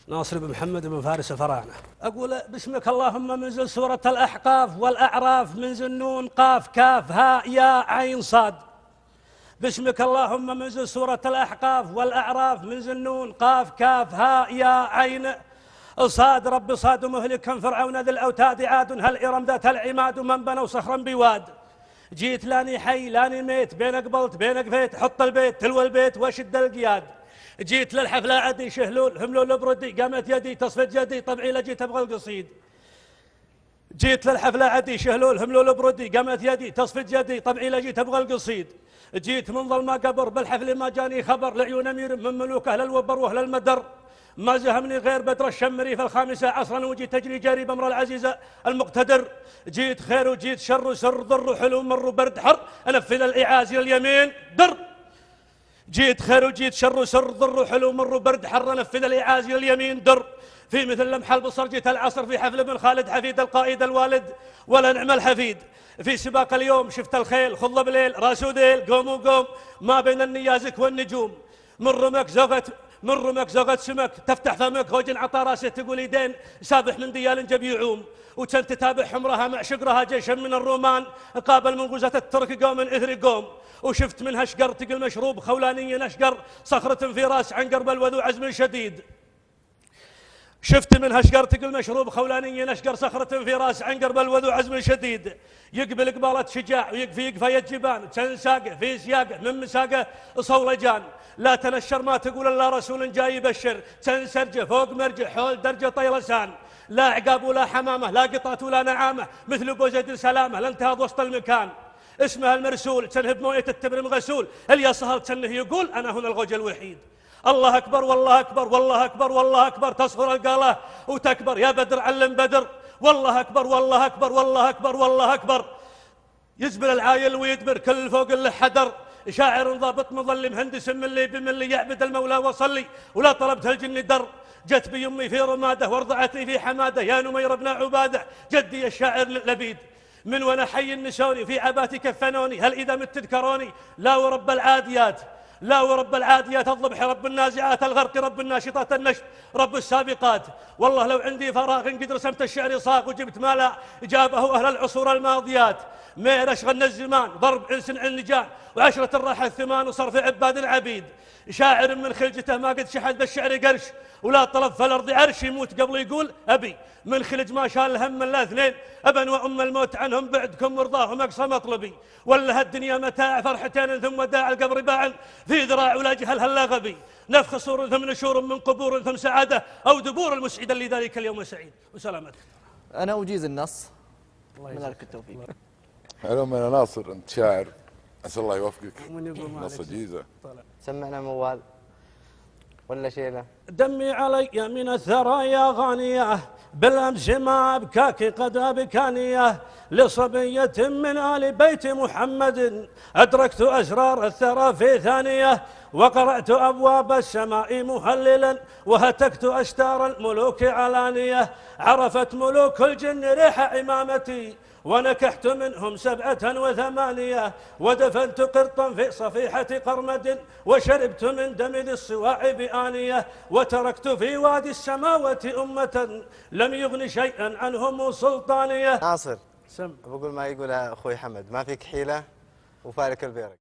ناصر بن محمد بن فارس الفراعنة. أقول باسمك اللهم منزل سورة الأحقاف والأعراف، منزل نون قاف كاف هاء يا عين صاد. باسمك اللهم منزل سورة الأحقاف والأعراف، منزل نون قاف كاف هاء يا عين صاد. رب صاد مهلكا فرعون ذي الأوتاد، عاد هل إرم ذات العماد، من بنوا صخرا بواد. جيت لاني حي لاني ميت، بين قبلت بين قفيت، حط البيت تلو البيت وشد القياد. جيت للحفلة عدي شهلول هملول بردي، قامت يدي تصفد جدي طبعي لجيت ابغى القصيد. جيت للحفلة عدي شهلول هملول بردي، قامت يدي تصفد جدي طبعي لجيت ابغى القصيد. جيت من ظلمة قبر بالحفل ما جاني خبر، لعيون امير من ملوك اهل الوبر واهل المدر. ما زهمني غير بدر الشمري في الخامسة عصرا، وجيت تجري جري بأمر العزيزة المقتدر. جيت خير وجيت شر وسر ضر حلو مر برد حر، انفذ الاعازي اليمين در. جيت خير وجيت شر وسر ضر حلو مر برد حر، انفذ الاعازي اليمين در. في مثل لمح البصر جيت العصر، في حفل بن خالد حفيد القائد الوالد ولا نعم الحفيد. في سباق اليوم شفت الخيل خض بليل راس وديل، قوم وقوم ما بين النيازك والنجوم. من رمك زغت سمك، تفتح فمك هوج عطى راسه تقول يدين، سابح من ديال جب يعوم. وكان تتابع حمرها مع شقرها جيشا من الرومان، قابل من غزة الترك قوم من إثر قوم. وشفت منها شقر تقل مشروب خولاني نشقر، صخرة في راس عنقر بل وذو عزم شديد. شفت منها شقر تقل مشروب خولاني نشقر، صخرة في راس عنقر بل وذو عزم شديد. يقبل قبالة شجاع ويقفي يقفى الجبان، كان ساقه في سياقه من مساقه صولجان. لا تنشر ما تقول الا رسول جاي يبشر، كان سرجه فوق مرجه حول درجه طيلسان. لا عقاب ولا حمامه لا قطعه ولا نعامه، مثل بوزد سلامه لانتهض وسط المكان. اسمها المرسول كان بمويه التبرم غسول، اللي سهل كانه يقول انا هنا الغوج الوحيد. الله اكبر والله اكبر والله اكبر والله اكبر، تصغر القاله وتكبر يا بدر علم بدر. والله اكبر والله اكبر والله اكبر والله اكبر. يزبل العايل ويدبر كل فوق اللي حدر، شاعر ضابط مظلم مهندس من اللي بملي يعبد المولى وصلي، ولا طلبت الجن در. جت بي امي في رماده وارضعتني في حماده، يا نمير بن عباده جدي الشاعر لبيد. من وانا حي النسوني في عباتي كفنوني، هل اذا مت تذكروني؟ لا ورب العاديات لا ورب العاديات الضبح، رب النازعات الغرق، رب الناشطات النشط، رب السابقات. والله لو عندي فراغ قد رسمت الشعر صاغ، وجبت ما لا جابه أهل العصور الماضيات. مير أشغلنا الزمان ضرب انس النجان، وعشرة الراحة الثمان وصرف عباد العبيد. شاعر من خلجته ما قد شحذ بالشعر قرش، ولا طلب في الأرض عرش، يموت قبل يقول أبي. من خلج ما شال هم من الاثنين، أبا وأم الموت عنهم بعدكم مرضاهم أقصى مطلبي. ولا هالدنيا متاع فرحتين ثم وداع القبر باع، في ذراع ولا جهل هلا غبي. نفخ صور ثم نشور من قبور ثم سعادة، أو دبور المسعدة لذلك اليوم سعيد. وسلامتك. أنا أجيز النص من لك التوفيق. علوم أنا ناصر أنت شاعر، أسأل الله يوفقك. نص جيزة. سمعنا موال ولا شيله؟ دمي علي من الثرايا غانية، بالأمس ما أبكاك قد أبكانية. لصبية من آل بيت محمد أدركت أسرار الثرى في ثانية، وقرأت أبواب السماء مهللا، وهتكت أستار الملوك علانية. عرفت ملوك الجن ريح عمامتي، ونكحت منهم 7 و8، ودفنت قرطا في صفيحة قرمد، وشربت من دم ذي الصواع بآنية. وتركت في وادي السماوات أمة لم يغن شيئا عنهم سلطانية. ناصر بقول ما يقول أخوي حمد، ما فيك حيلة وفارك البيرق.